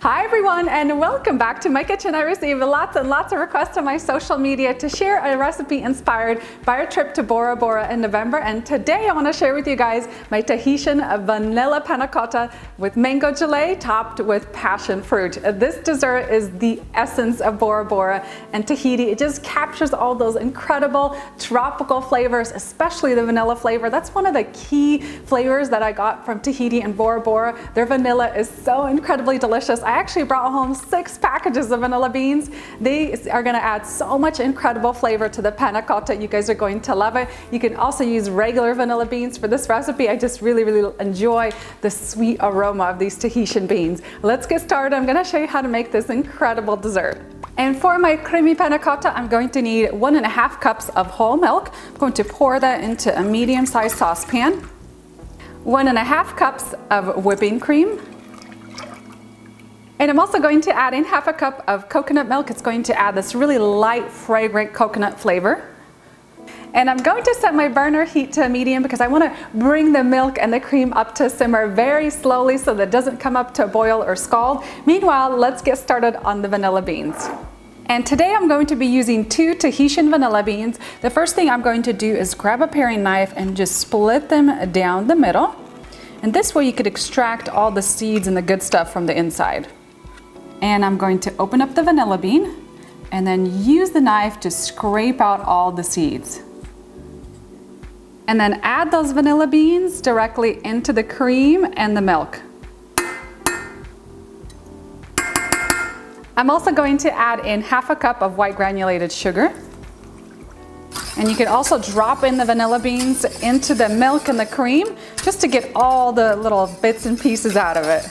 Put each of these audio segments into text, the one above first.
Hi everyone, and welcome back to my kitchen. I received lots and lots of requests on my social media to share a recipe inspired by our trip to Bora Bora in November, and today I want to share with you guys my Tahitian vanilla panna cotta with mango gelee topped with passion fruit. This dessert is the essence of Bora Bora and Tahiti. It just captures all those incredible tropical flavors, especially the vanilla flavor. That's one of the key flavors that I got from Tahiti and Bora Bora. Their vanilla is so incredibly delicious. I actually brought home 6 packages of vanilla beans. They are going to add so much incredible flavor to the panna cotta. You guys are going to love it. You can also use regular vanilla beans for this recipe. I just really enjoy the sweet aroma of these Tahitian beans. Let's get started. I'm going to show you how to make this incredible dessert. And for my creamy panna cotta, I'm going to need 1.5 cups of whole milk. I'm going to pour that into a medium-sized saucepan. 1.5 cups of whipping cream. And I'm also going to add in 1/2 cup of coconut milk. It's going to add this really light, fragrant coconut flavor. And I'm going to set my burner heat to medium because I want to bring the milk and the cream up to simmer very slowly so that it doesn't come up to a boil or scald. Meanwhile, let's get started on the vanilla beans. And today I'm going to be using 2 Tahitian vanilla beans. The first thing I'm going to do is grab a paring knife and just split them down the middle. And this way you could extract all the seeds and the good stuff from the inside. And I'm going to open up the vanilla bean and then use the knife to scrape out all the seeds. And then add those vanilla beans directly into the cream and the milk. I'm also going to add in 1/2 cup of white granulated sugar. And you can also drop in the vanilla beans into the milk and the cream just to get all the little bits and pieces out of it.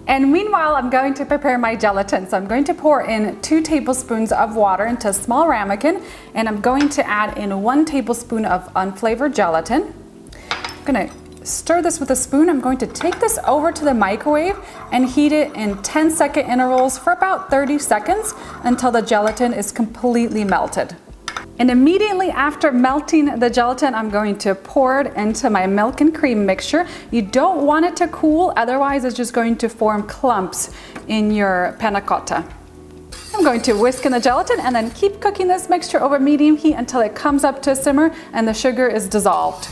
And meanwhile, I'm going to prepare my gelatin. So I'm going to pour in 2 tablespoons of water into a small ramekin, and I'm going to add in 1 tablespoon of unflavored gelatin. I'm going to stir this with a spoon. I'm going to take this over to the microwave and heat it in 10-second intervals for about 30 seconds until the gelatin is completely melted. And immediately after melting the gelatin, I'm going to pour it into my milk and cream mixture. You don't want it to cool, otherwise it's just going to form clumps in your panna cotta. I'm going to whisk in the gelatin and then keep cooking this mixture over medium heat until it comes up to a simmer and the sugar is dissolved.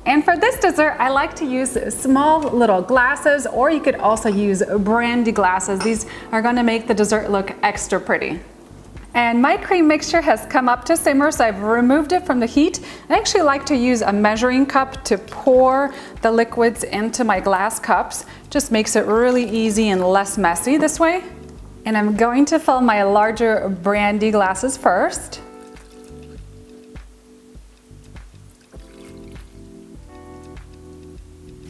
And for this dessert, I like to use small little glasses, or you could also use brandy glasses. These are going to make the dessert look extra pretty. And my cream mixture has come up to simmer, so I've removed it from the heat. I actually like to use a measuring cup to pour the liquids into my glass cups. Just makes it really easy and less messy this way. And I'm going to fill my larger brandy glasses first.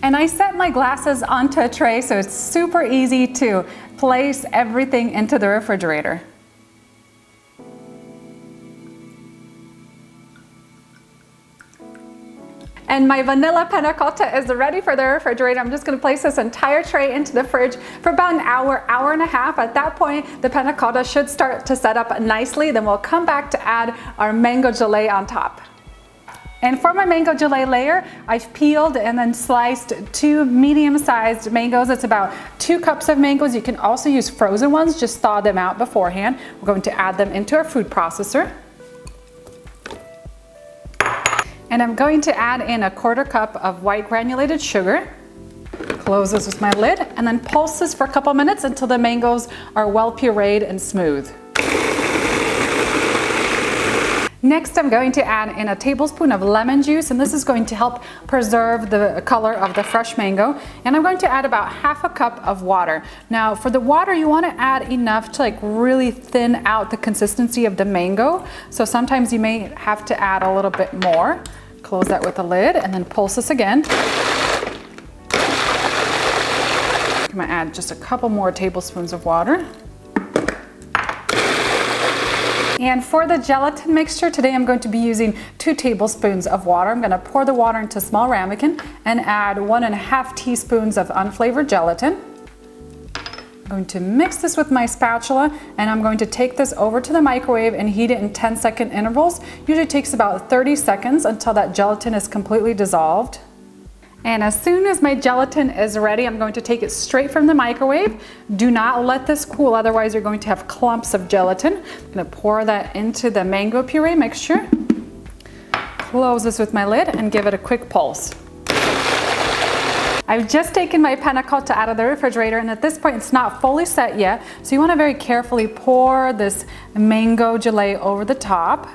And I set my glasses onto a tray so it's super easy to place everything into the refrigerator. And my vanilla panna cotta is ready for the refrigerator. I'm just going to place this entire tray into the fridge for about an hour, hour and a half. At that point, the panna cotta should start to set up nicely. Then we'll come back to add our mango gelee on top. And for my mango gelee layer, I've peeled and then sliced 2 medium-sized mangoes. It's about 2 cups of mangoes. You can also use frozen ones, just thaw them out beforehand. We're going to add them into our food processor. And I'm going to add in 1/4 cup of white granulated sugar. Close this with my lid and then pulse this for a couple minutes until the mangoes are well pureed and smooth. Next, I'm going to add in 1 tablespoon of lemon juice, and this is going to help preserve the color of the fresh mango. And I'm going to add about 1/2 cup of water. Now, for the water, you want to add enough to really thin out the consistency of the mango. So sometimes you may have to add a little bit more. Close that with a lid and then pulse this again. I'm going to add just a couple more tablespoons of water. And for the gelatin mixture, today I'm going to be using 2 tablespoons of water. I'm going to pour the water into a small ramekin and add 1.5 teaspoons of unflavored gelatin. I'm going to mix this with my spatula, and I'm going to take this over to the microwave and heat it in 10-second intervals. Usually takes about 30 seconds until that gelatin is completely dissolved. And as soon as my gelatin is ready, I'm going to take it straight from the microwave. Do not let this cool, otherwise you're going to have clumps of gelatin. I'm gonna pour that into the mango puree mixture. Close this with my lid and give it a quick pulse. I've just taken my Panna Cotta out of the refrigerator, and at this point it's not fully set yet, so you want to very carefully pour this mango gelee over the top.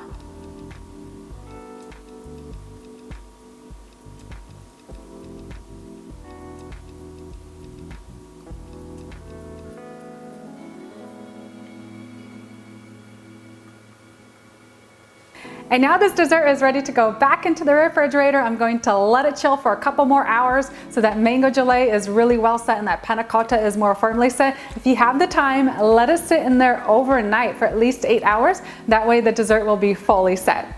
And now this dessert is ready to go back into the refrigerator. I'm going to let it chill for a couple more hours so that mango gelee is really well set and that Panna Cotta is more firmly set. If you have the time, let it sit in there overnight for at least 8 hours. That way the dessert will be fully set.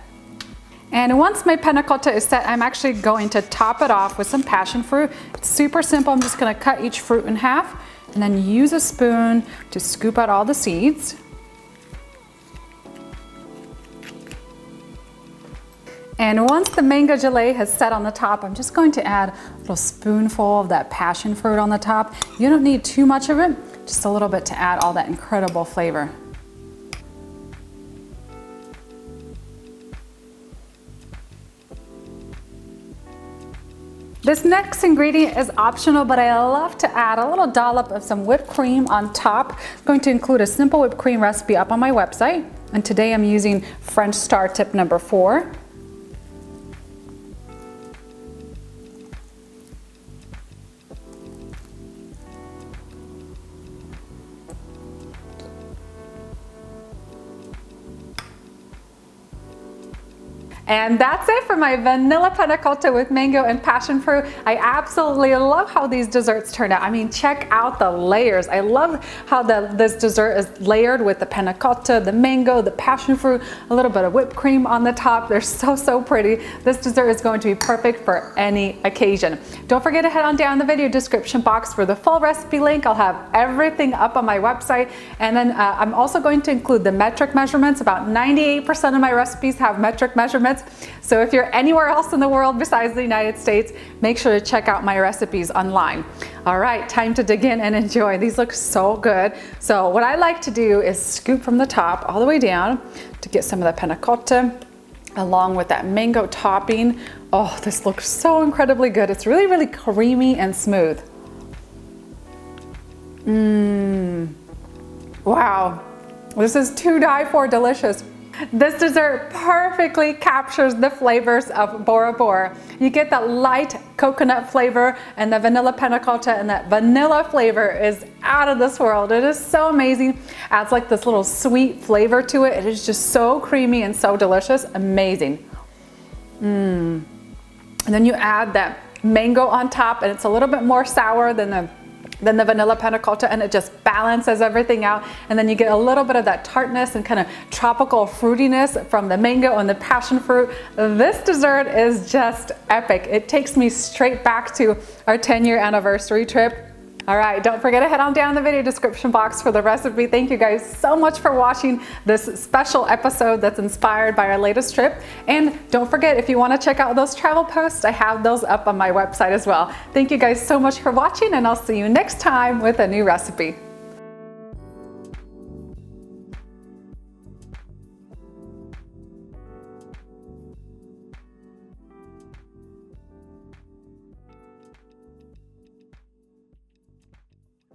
And once my Panna Cotta is set, I'm actually going to top it off with some passion fruit. It's super simple. I'm just going to cut each fruit in half and then use a spoon to scoop out all the seeds. And once the mango gelee has set on the top, I'm just going to add a little spoonful of that passion fruit on the top. You don't need too much of it, just a little bit to add all that incredible flavor. This next ingredient is optional, but I love to add a little dollop of some whipped cream on top. I'm going to include a simple whipped cream recipe up on my website. And today I'm using French star tip number 4. And that's it for my vanilla panna cotta with mango and passion fruit. I absolutely love how these desserts turned out. I mean, check out the layers. I love how this dessert is layered with the panna cotta, the mango, the passion fruit, a little bit of whipped cream on the top. They're so, so pretty. This dessert is going to be perfect for any occasion. Don't forget to head on down the video description box for the full recipe link. I'll have everything up on my website. And then I'm also going to include the metric measurements. About 98% of my recipes have metric measurements. So if you're anywhere else in the world besides the United States, make sure to check out my recipes online. All right, time to dig in and enjoy. These look so good. So what I like to do is scoop from the top all the way down to get some of the panna cotta along with that mango topping. Oh, this looks so incredibly good. It's really, really creamy and smooth. Wow, this is to die for delicious. This dessert perfectly captures the flavors of Bora Bora. You get that light coconut flavor and the vanilla panna cotta, and that vanilla flavor is out of this world. It is so amazing. Adds like this little sweet flavor to it. It is just so creamy and so delicious. Amazing. And then you add that mango on top, and it's a little bit more sour than the vanilla panna cotta, and it just balances everything out. And then you get a little bit of that tartness and kind of tropical fruitiness from the mango and the passion fruit. This dessert is just epic. It takes me straight back to our 10-year anniversary trip. All right, don't forget to head on down the video description box for the recipe. Thank you guys so much for watching this special episode that's inspired by our latest trip. And don't forget, if you want to check out those travel posts, I have those up on my website as well. Thank you guys so much for watching, and I'll see you next time with a new recipe.